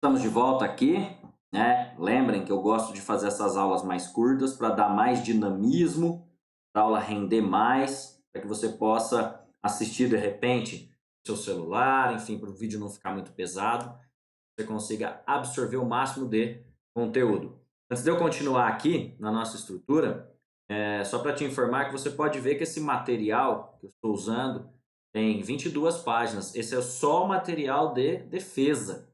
Estamos de volta aqui, né? Lembrem que eu gosto de fazer essas aulas mais curtas para dar mais dinamismo, para a aula render mais, para que você possa assistir de repente no seu celular, enfim, para o vídeo não ficar muito pesado, você consiga absorver o máximo de conteúdo. Antes de eu continuar aqui na nossa estrutura, só para te informar que você pode ver que esse material que eu estou usando tem 22 páginas. Esse é só o material de defesa.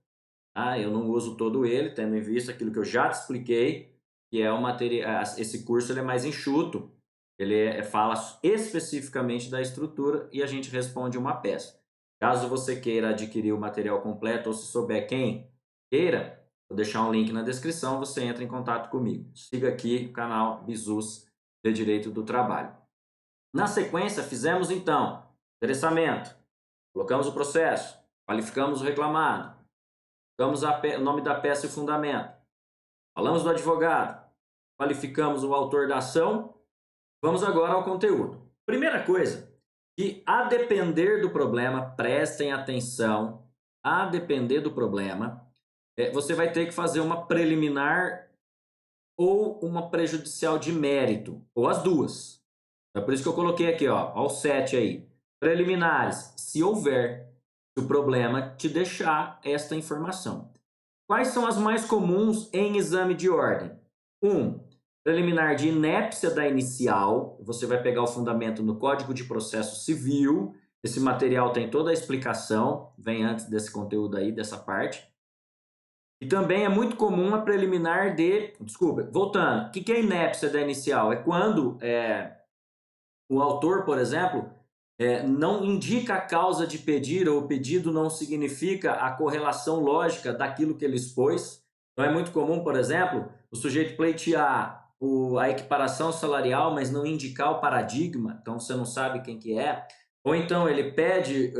Eu não uso todo ele, tendo em vista aquilo que eu já te expliquei, que é o material. Esse curso ele é mais enxuto, fala especificamente da estrutura e a gente responde uma peça. Caso você queira adquirir o material completo ou se souber quem queira, vou deixar um link na descrição, você entra em contato comigo. Siga aqui o canal Bizus de Direito do Trabalho. Na sequência, fizemos então endereçamento, colocamos o processo, qualificamos o reclamado, damos o nome da peça e o fundamento. Falamos do advogado. Qualificamos o autor da ação. Vamos agora ao conteúdo. Primeira coisa, que a depender do problema, prestem atenção, a depender do problema, você vai ter que fazer uma preliminar ou uma prejudicial de mérito, ou as duas. É por isso que eu coloquei aqui, ó, o 7 aí. Preliminares, se houver, se o problema te deixar esta informação. Quais são as mais comuns em exame de ordem? 1. Preliminar de inépcia da inicial. Você vai pegar o fundamento no Código de Processo Civil. Esse material tem toda a explicação, vem antes desse conteúdo aí, dessa parte. E também é muito comum a preliminar de... Desculpa, voltando. O que é inépcia da inicial? É quando o autor, por exemplo, não indica a causa de pedir ou o pedido não significa a correlação lógica daquilo que ele expôs. Então é muito comum, por exemplo, o sujeito pleitear a equiparação salarial, mas não indicar o paradigma, então você não sabe quem que é. Ou então ele pede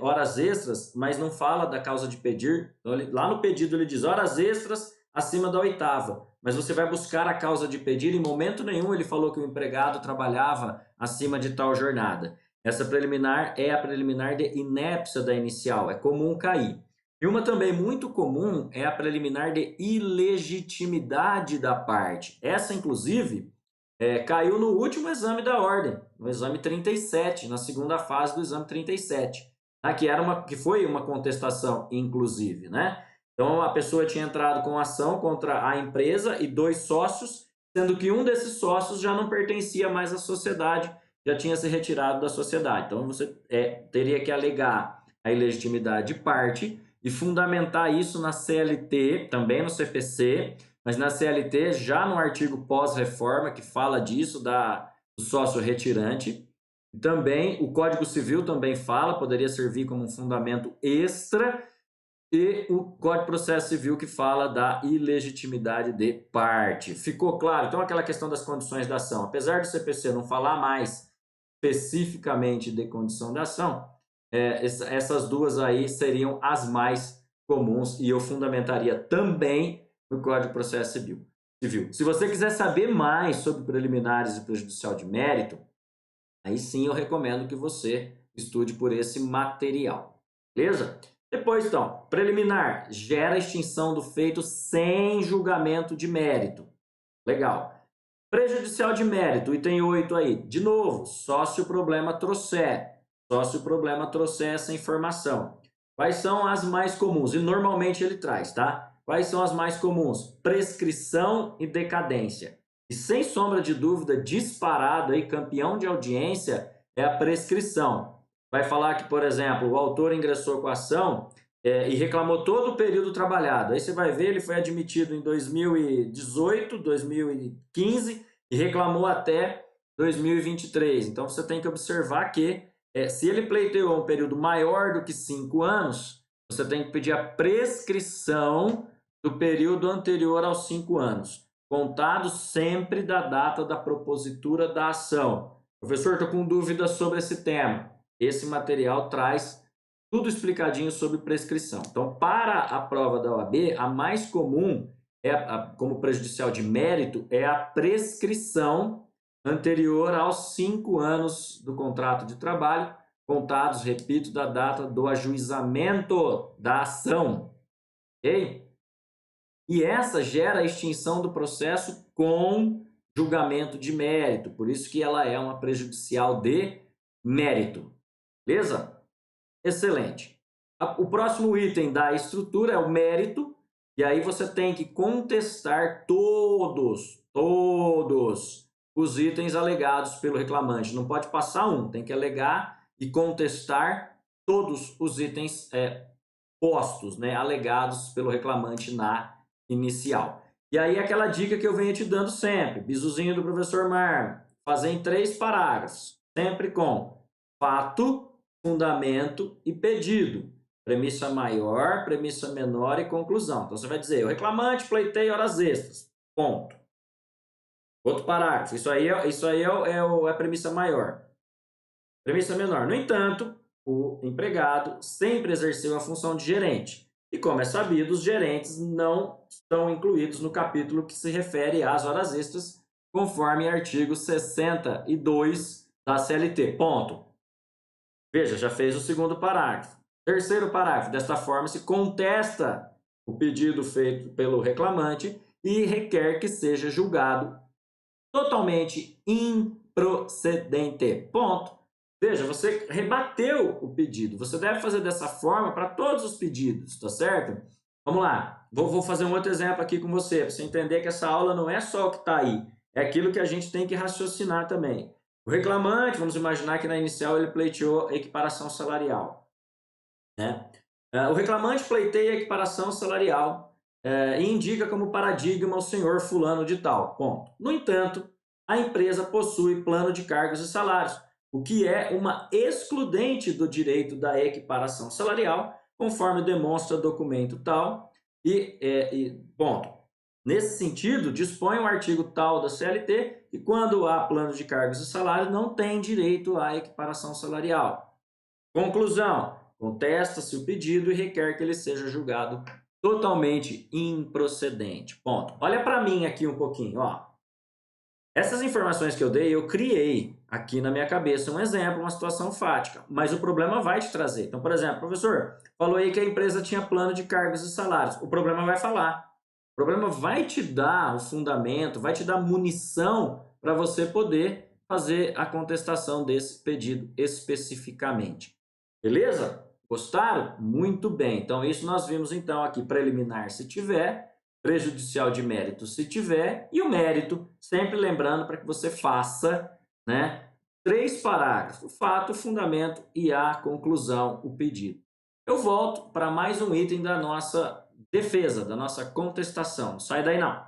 horas extras, mas não fala da causa de pedir. Então, lá no pedido ele diz horas extras acima da oitava, mas você vai buscar a causa de pedir, em momento nenhum ele falou que o empregado trabalhava acima de tal jornada. Essa preliminar é a preliminar de inépcia da inicial, é comum cair. E uma também muito comum é a preliminar de ilegitimidade da parte. Essa, inclusive, caiu no último exame da ordem, no exame 37, na segunda fase do exame 37, tá? Que foi uma contestação, inclusive, né? Então, a pessoa tinha entrado com ação contra a empresa e 2 sócios, sendo que um desses sócios já não pertencia mais à sociedade, já tinha se retirado da sociedade. Então, você teria que alegar a ilegitimidade de parte e fundamentar isso na CLT, também no CPC, mas na CLT, já no artigo pós-reforma, que fala disso, do sócio retirante. Também o Código Civil também fala, poderia servir como um fundamento extra, e o Código de Processo Civil que fala da ilegitimidade de parte. Ficou claro? Então, aquela questão das condições da ação. Apesar do CPC não falar mais especificamente de condição da ação, essas duas aí seriam as mais comuns e eu fundamentaria também no Código de Processo Civil. Se você quiser saber mais sobre preliminares e prejudicial de mérito, aí sim eu recomendo que você estude por esse material. Beleza? Depois, então, preliminar, gera extinção do feito sem julgamento de mérito. Legal. Prejudicial de mérito, item 8 aí. De novo, só se o problema trouxer. Só se o problema trouxer essa informação. Quais são as mais comuns? E normalmente ele traz, tá? Quais são as mais comuns? Prescrição e decadência. E sem sombra de dúvida, disparado aí, campeão de audiência, é a prescrição. Vai falar que, por exemplo, o autor ingressou com a ação e reclamou todo o período trabalhado. Aí você vai ver, ele foi admitido em 2018, 2015 e reclamou até 2023. Então você tem que observar que se ele pleiteou um período maior do que 5 anos, você tem que pedir a prescrição do período anterior aos 5 anos, contado sempre da data da propositura da ação. Professor, estou com dúvidas sobre esse tema. Esse material traz tudo explicadinho sobre prescrição. Então, para a prova da OAB, a mais comum, como prejudicial de mérito, é a prescrição anterior aos 5 anos do contrato de trabalho, contados, repito, da data do ajuizamento da ação. ok? E essa gera a extinção do processo com julgamento de mérito, por isso que ela é uma prejudicial de mérito, beleza? Excelente. O próximo item da estrutura é o mérito, e aí você tem que contestar todos os itens alegados pelo reclamante. Não pode passar um, tem que alegar e contestar todos os itens postos, né, alegados pelo reclamante na inicial. E aí aquela dica que eu venho te dando sempre, bisuzinho do professor Marmo, fazer em 3 parágrafos, sempre com fato, fundamento e pedido. Premissa maior, premissa menor e conclusão. Então você vai dizer, o reclamante pleiteia horas extras, ponto. Outro parágrafo, isso aí é a premissa maior. Premissa menor, no entanto, o empregado sempre exerceu a função de gerente. E como é sabido, os gerentes não estão incluídos no capítulo que se refere às horas extras, conforme artigo 62 da CLT. Ponto. Veja, já fez o segundo parágrafo. Terceiro parágrafo. Desta forma, se contesta o pedido feito pelo reclamante e requer que seja julgado totalmente improcedente. Ponto. Veja, você rebateu o pedido. Você deve fazer dessa forma para todos os pedidos, tá certo? Vamos lá. Vou fazer um outro exemplo aqui com você, para você entender que essa aula não é só o que está aí. É aquilo que a gente tem que raciocinar também. O reclamante, vamos imaginar que na inicial ele pleiteou equiparação salarial, né? O reclamante pleiteia equiparação salarial e indica como paradigma o senhor fulano de tal. Ponto. No entanto, a empresa possui plano de cargos e salários, o que é uma excludente do direito da equiparação salarial, conforme demonstra o documento tal, ponto. Nesse sentido, dispõe o artigo tal da CLT que quando há plano de cargos e salários não tem direito à equiparação salarial. Conclusão, contesta-se o pedido e requer que ele seja julgado totalmente improcedente. Ponto. Olha para mim aqui um pouquinho, ó. Essas informações que eu dei, eu criei aqui na minha cabeça um exemplo, uma situação fática, mas o problema vai te trazer. Então, por exemplo, professor, falou aí que a empresa tinha plano de cargos e salários. O problema vai falar. O problema vai te dar o fundamento, vai te dar munição para você poder fazer a contestação desse pedido especificamente. Beleza? Gostaram? Muito bem. Então, isso nós vimos então aqui preliminar se tiver, prejudicial de mérito se tiver, e o mérito, sempre lembrando para que você faça, né, 3 parágrafos, o fato, o fundamento e a conclusão, o pedido. Eu volto para mais um item da nossa defesa, da nossa contestação. Não sai daí não.